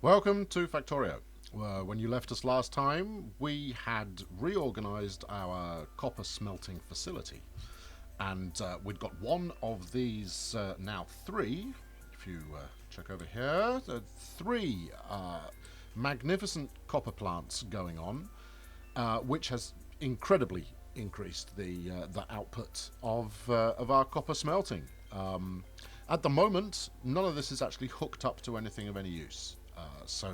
Welcome to Factorio. When you left us last time, we had reorganized our copper smelting facility, and we'd got one of these, now three. If you check over here, three magnificent copper plants going on, which has incredibly increased the output of our copper smelting. At the moment, none of this is actually hooked up to anything of any use, so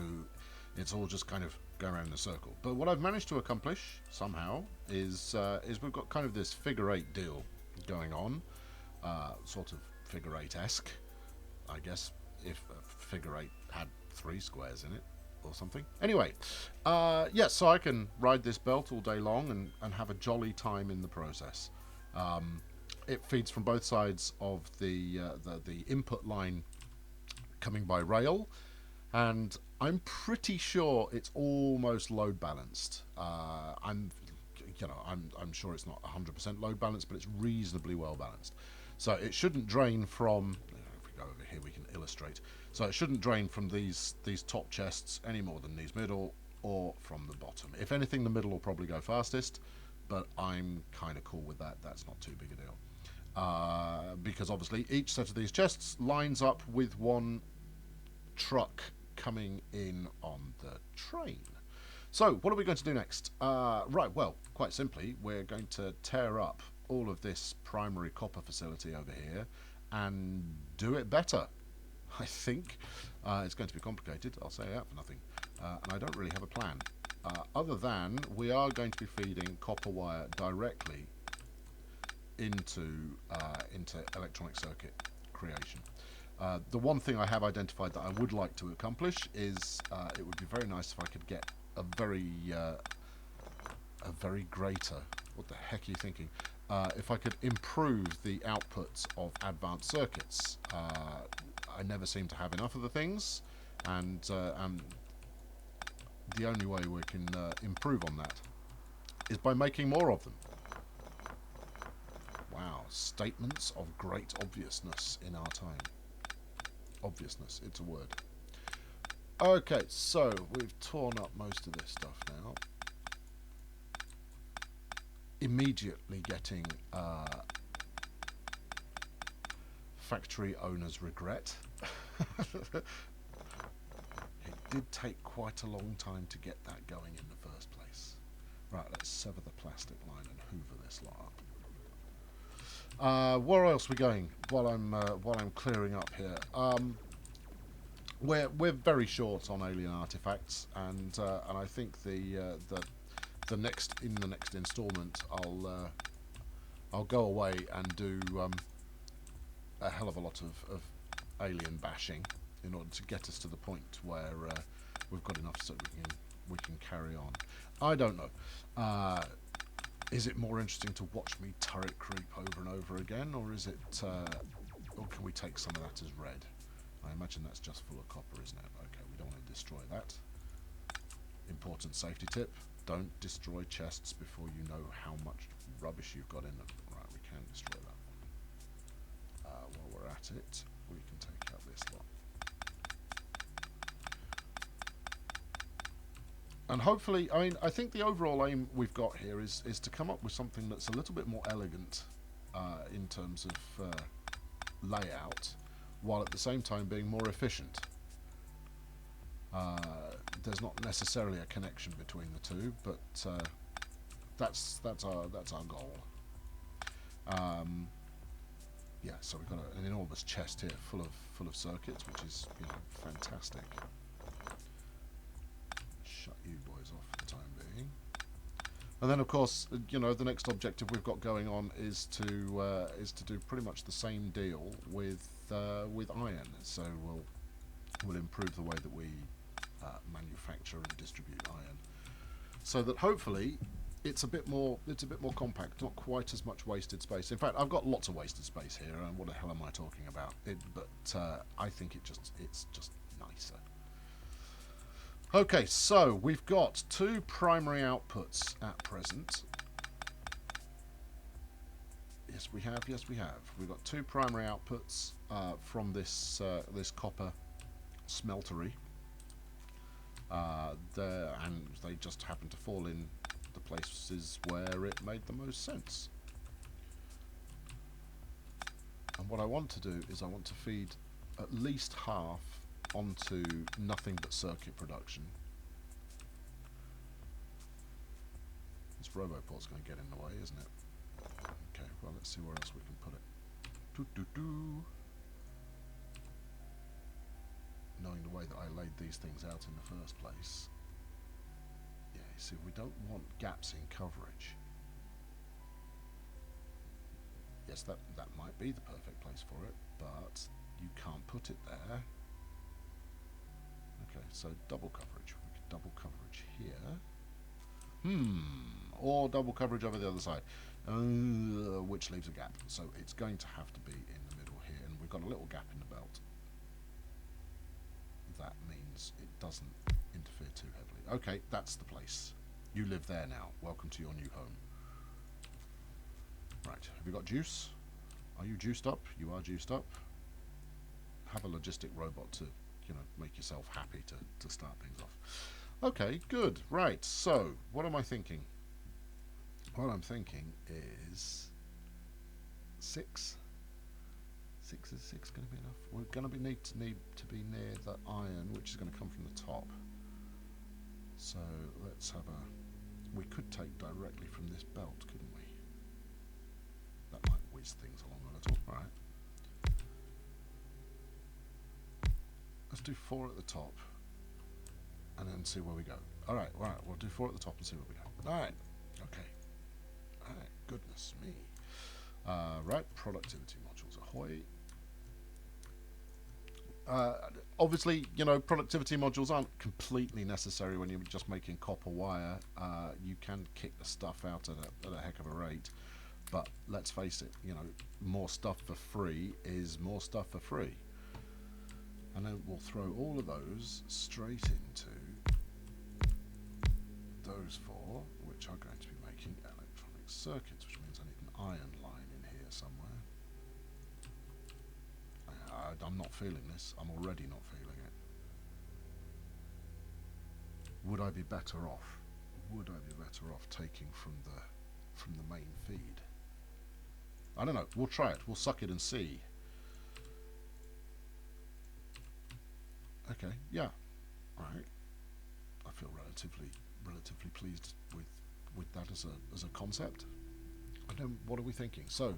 it's all just kind of going around in a circle. But what I've managed to accomplish somehow is we've got kind of this figure eight deal going on, sort of figure eight-esque, I guess, if a figure eight had three squares in it or something. Anyway, yes, so I can ride this belt all day long and have a jolly time in the process. It feeds from both sides of the input line coming by rail, and I'm pretty sure it's almost load balanced. I'm sure it's not 100% load balanced, but it's reasonably well balanced. So it shouldn't drain from. If we go over here, we can illustrate. So it shouldn't drain from these top chests any more than these middle, or from the bottom. If anything, the middle will probably go fastest, but I'm kind of cool with that. That's not too big a deal. Because obviously each set of these chests lines up with one truck coming in on the train. So what are we going to do next? Right, well, quite simply, we're going to tear up all of this primary copper facility over here and do it better. I think it's going to be complicated, I'll say that for nothing, and I don't really have a plan, other than we are going to be feeding copper wire directly into electronic circuit creation. The one thing I have identified that I would like to accomplish is it would be very nice if I could get a very greater. What the heck are you thinking? If I could improve the outputs of advanced circuits. I never seem to have enough of the things, and the only way we can improve on that is by making more of them. Wow, statements of great obviousness in our time. Obviousness, it's a word. Okay, so we've torn up most of this stuff now. Immediately getting factory owner's regret. It did take quite a long time to get that going in the first place. Right, let's sever the plastic line and hoover this lot up. Where else are we going while I'm clearing up here? We're very short on alien artifacts, and I think the next instalment I'll go away and do a hell of a lot of alien bashing in order to get us to the point where we've got enough so we can carry on. I don't know. Is it more interesting to watch me turret creep over and over again, or is it, or can we take some of that as red? I imagine that's just full of copper, isn't it? Okay, we don't want to destroy that. Important safety tip: don't destroy chests before you know how much rubbish you've got in them. Right, we can destroy that one. While we're at it, we can take out this lot. And hopefully, I think the overall aim we've got here is to come up with something that's a little bit more elegant in terms of layout, while at the same time being more efficient. There's not necessarily a connection between the two, but that's our goal. Yeah, so we've got an enormous chest here full of circuits, which is fantastic. Shut you boys off for the time being. And then, of course, the next objective we've got going on is to do pretty much the same deal with iron. So we'll improve the way that we manufacture and distribute iron, so that hopefully it's a bit more compact, not quite as much wasted space. In fact, I've got lots of wasted space here, and what the hell am I talking about? But I think it's just nicer. Okay, so we've got two primary outputs at present. Yes, we have. Yes, we have. We've got two primary outputs from this copper smeltery. and they just happen to fall in the places where it made the most sense. And what I want to do is I want to feed at least half onto nothing but circuit production. This Roboport's going to get in the way, isn't it? Okay, well, let's see where else we can put it. Knowing the way that I laid these things out in the first place. Yeah, you see, we don't want gaps in coverage. Yes, that might be the perfect place for it, but you can't put it there. Okay, so double coverage. We could double coverage here. Or double coverage over the other side, which leaves a gap. So it's going to have to be in the middle here, and we've got a little gap in the belt. That means it doesn't interfere too heavily. Okay, that's the place. You live there now. Welcome to your new home. Right, have you got juice? Are you juiced up? You are juiced up. Have a logistic robot to, make yourself happy to start things off. Okay, good. Right, so what am I thinking? What I'm thinking is 6. 6 is 6 going to be enough? We're going to need to be near the iron, which is going to come from the top. So let's have a... We could take directly from this belt, couldn't we? That might whiz things along a little. Right. Let's do 4 at the top, and then see where we go. Alright, we'll do 4 at the top and see where we go. Alright, okay. Alright, goodness me. Right, productivity modules, ahoy. Obviously, productivity modules aren't completely necessary when you're just making copper wire. You can kick the stuff out at a heck of a rate. But let's face it, more stuff for free is more stuff for free. And then we'll throw all of those straight into those 4, which are going to be making electronic circuits, which means I need an iron line in here somewhere. I'm not feeling this. I'm already not feeling it. Would I be better off? Would I be better off taking from the main feed? I don't know. We'll try it. We'll suck it and see. Okay. Yeah. All right. I feel relatively pleased with that as a concept. And then what are we thinking? So,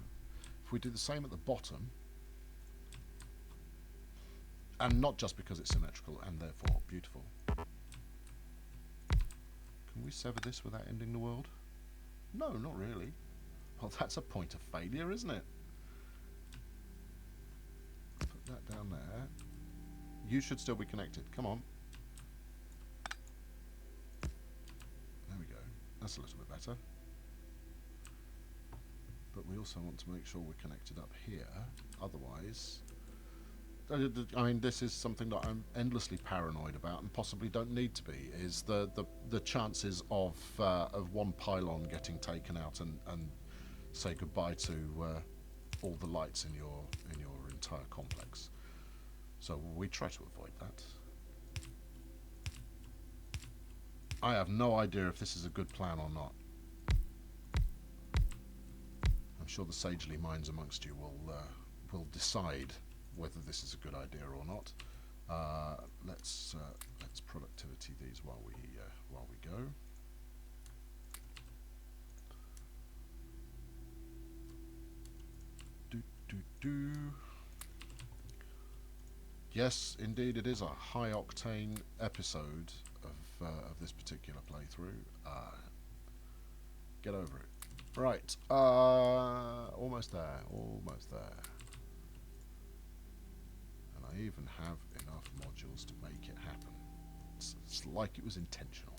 if we do the same at the bottom, and not just because it's symmetrical and therefore beautiful. Can we sever this without ending the world? No, not really. Well, that's a point of failure, isn't it? Put that down there. You should still be connected. Come on. There we go. That's a little bit better. But we also want to make sure we're connected up here. Otherwise... I mean, this is something that I'm endlessly paranoid about, and possibly don't need to be. Is the chances of one pylon getting taken out and say goodbye to all the lights in your entire complex. So we try to avoid that. I have no idea if this is a good plan or not. I'm sure the sagely minds amongst you will decide whether this is a good idea or not. Let's productivity these while we go. Yes, indeed, it is a high octane episode of this particular playthrough. Get over it. Right, almost there. I even have enough modules to make it happen. It's like it was intentional.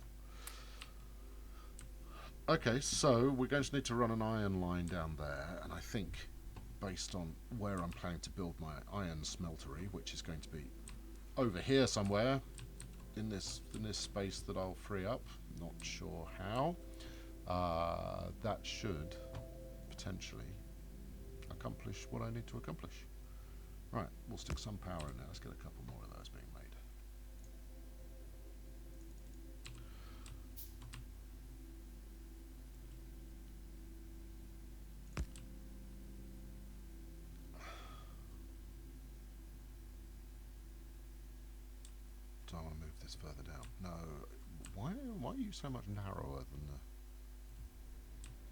Okay, so we're going to need to run an iron line down there, and I think based on where I'm planning to build my iron smeltery, which is going to be over here somewhere in this space that I'll free up, not sure how, that should potentially accomplish what I need to accomplish. Right, we'll stick some power in there. Let's get a couple more of those being made. it's further down. No, why are you so much narrower than the...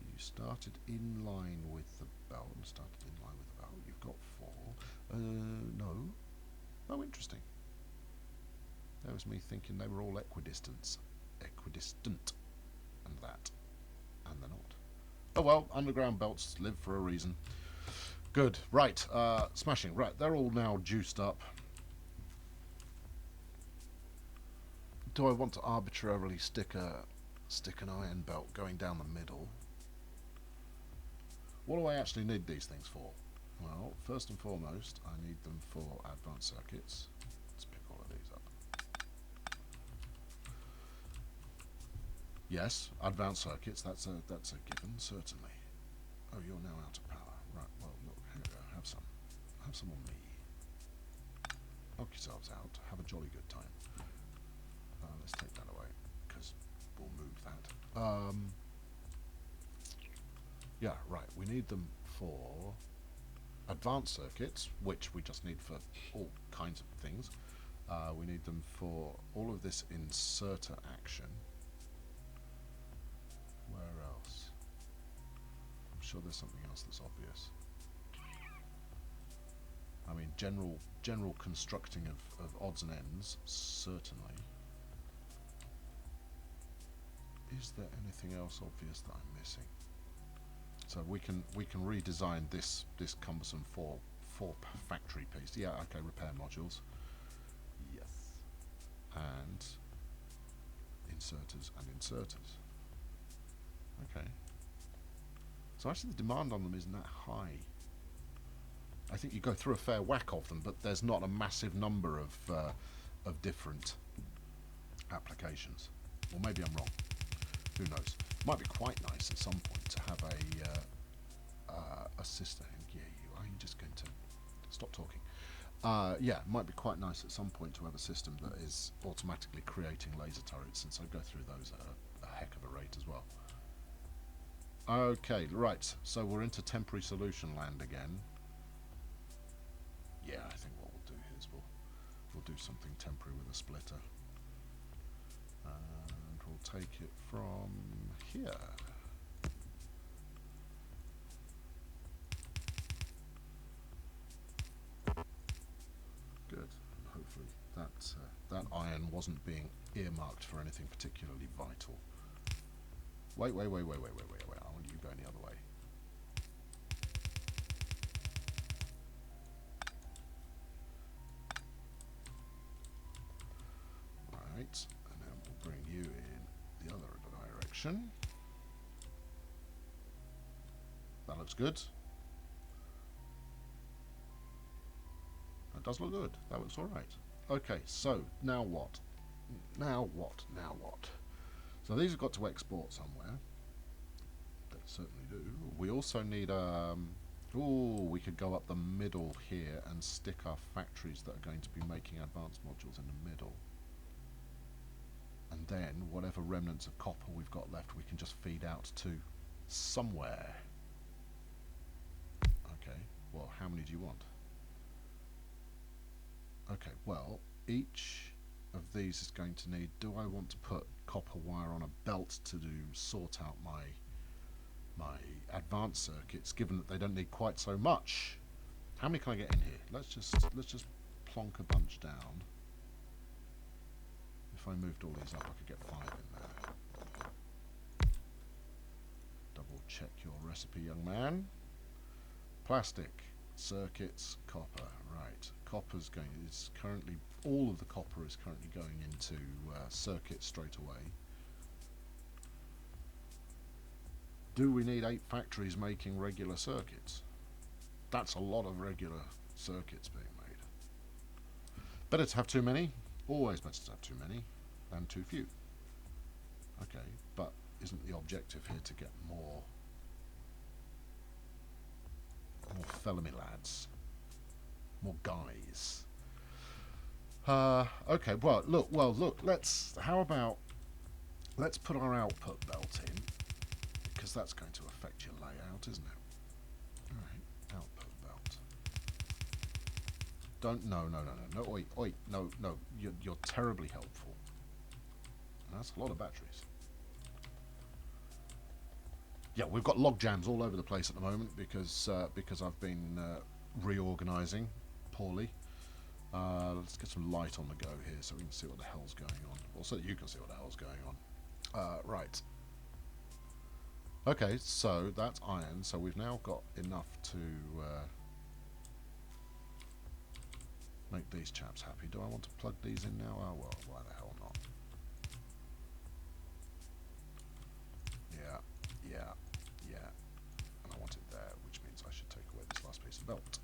You started in line with the belt. You've got 4. No. Oh, interesting. That was me thinking they were all equidistant, and that, and they're not. Oh well, underground belts live for a reason. Good. Right. Smashing. Right. They're all now juiced up. Do I want to arbitrarily stick an iron belt going down the middle? What do I actually need these things for? Well, first and foremost, I need them for advanced circuits. Let's pick all of these up. Yes, advanced circuits. That's a given, certainly. Oh, you're now out of power. Right. Well, look. Here we go. Have some. Have some on me. Knock yourselves out. Have a jolly good time. Let's take that away because we'll move that. Yeah, right. We need them for advanced circuits, which we just need for all kinds of things. We need them for all of this inserter action. Where else? I'm sure there's something else that's obvious. I mean, general constructing of odds and ends, certainly. Is there anything else obvious that I'm missing? So we can redesign this cumbersome four factory piece. Yeah, okay, repair modules. Yes. And inserters and inserters. Okay. So actually the demand on them isn't that high. I think you go through a fair whack of them, but there's not a massive number of different applications. Or maybe I'm wrong. Who knows? Might be quite nice at some point to have a system. Yeah, are you just going to stop talking? Yeah, it might be quite nice at some point to have a system that is automatically creating laser turrets, since I go through those at a heck of a rate as well. Okay, right. So we're into temporary solution land again. Yeah, I think what we'll do here is we'll do something temporary with a splitter. And we'll take it from here. Good. And hopefully that iron wasn't being earmarked for anything particularly vital. Wait. I want you going the other way. Right, and then we'll bring you in the other direction. That looks good. That does look good. That looks all right. Okay, so now what? Now what? So these have got to export somewhere. They certainly do. We also need we could go up the middle here and stick our factories that are going to be making advanced modules in the middle. And then whatever remnants of copper we've got left, we can just feed out to somewhere. Okay, well, how many do you want? Okay, well, each of these is going to need... Do I want to put copper wire on a belt to sort out my advanced circuits, given that they don't need quite so much? How many can I get in here? Let's just plonk a bunch down. If I moved all these up, I could get 5 in there. Double check your recipe, young man. Plastic, circuits, copper. Right, copper's going. It's currently all of the copper is currently going into circuits straight away. Do we need 8 factories making regular circuits? That's a lot of regular circuits being made. Better to have too many. Always better to have too many than too few. Okay, but isn't the objective here to get more felony lads, more guys? Okay, well look. Let's put our output belt in, because that's going to affect your layout, isn't it? All right, output belt. Don't no, oi, no, you're terribly helpful. That's a lot of batteries. Yeah, we've got log jams all over the place at the moment because I've been reorganising poorly. Let's get some light on the go here so we can see what the hell's going on. Well, so that you can see what the hell's going on. Right. Okay, so that's iron. So we've now got enough to make these chaps happy. Do I want to plug these in now? Oh, well, why the hell not? Yeah, yeah, yeah. And I want it there, which means I should take away this last piece of belt.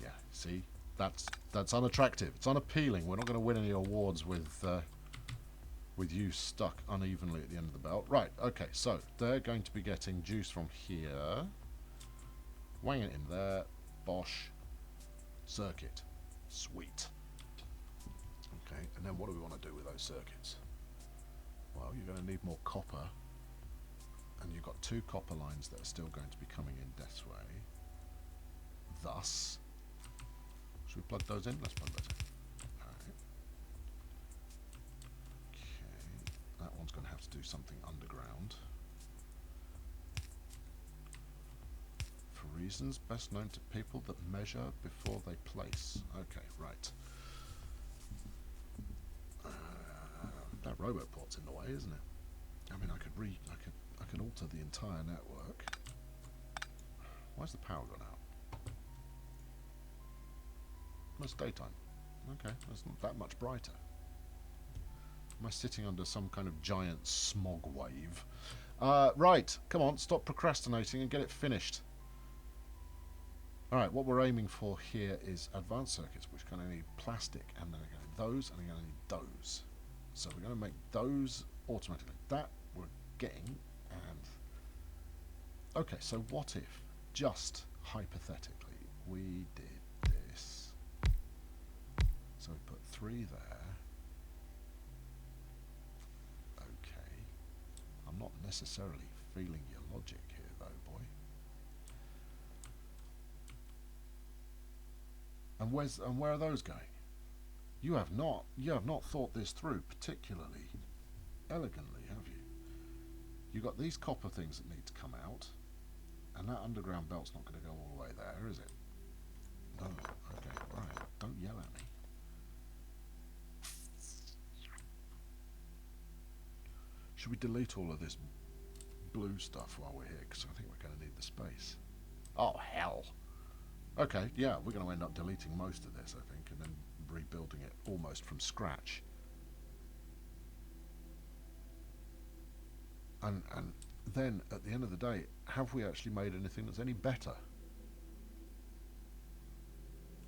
Yeah, see? That's unattractive. It's unappealing. We're not going to win any awards with you stuck unevenly at the end of the belt. Right, okay, so they're going to be getting juice from here. Wang it in there. Bosh. Circuit. Sweet. Okay, and then what do we want to do with those circuits? Well, you're going to need more copper. And you've got 2 copper lines that are still going to be coming in this way. Thus, should we plug those in? Let's plug those in. Alright. Okay, that one's going to have to do something underground. For reasons best known to people that measure before they place. Okay, right. That robot port's in the way, isn't it? I mean, I could alter the entire network. Why's the power gone out? Well, it's daytime. Okay, that's not that much brighter. Am I sitting under some kind of giant smog wave? Right, come on, stop procrastinating and get it finished. Alright, what we're aiming for here is advanced circuits, which are going to need plastic, and then we're going to need those, and we're going to need those. So we're going to make those automatically. That we're getting, and... Okay, so what if, just hypothetically, we did this? So we put 3 there. Okay. I'm not necessarily feeling your logic here, though, boy. And where are those going? You have not thought this through particularly elegantly, have you? You've got these copper things that need to come out, and that underground belt's not going to go all the way there, is it? No. Okay, right. Don't yell at me. Should we delete all of this blue stuff while we're here? Because I think we're going to need the space. Oh, hell. Okay, yeah, we're going to end up deleting most of this, I think, and then rebuilding it almost from scratch. And then, at the end of the day, have we actually made anything that's any better?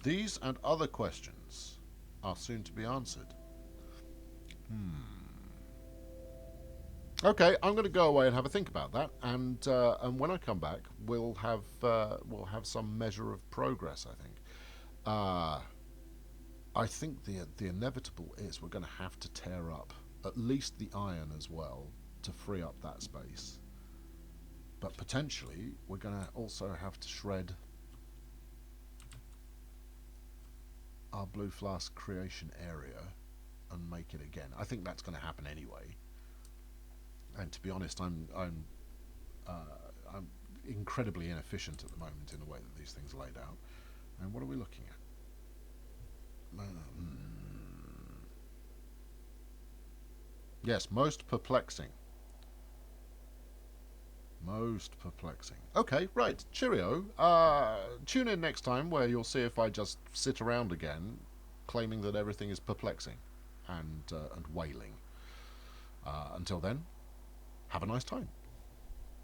These and other questions are soon to be answered. Okay, I'm going to go away and have a think about that, and when I come back, we'll have some measure of progress. I think the inevitable is we're going to have to tear up at least the iron as well to free up that space. But potentially, we're going to also have to shred our blue flask creation area and make it again. I think that's going to happen anyway. And to be honest, I'm incredibly inefficient at the moment in the way that these things are laid out. And what are we looking at? Yes, most perplexing. Most perplexing. Okay, right. Cheerio. Tune in next time where you'll see if I just sit around again, claiming that everything is perplexing and wailing. Until then, have a nice time.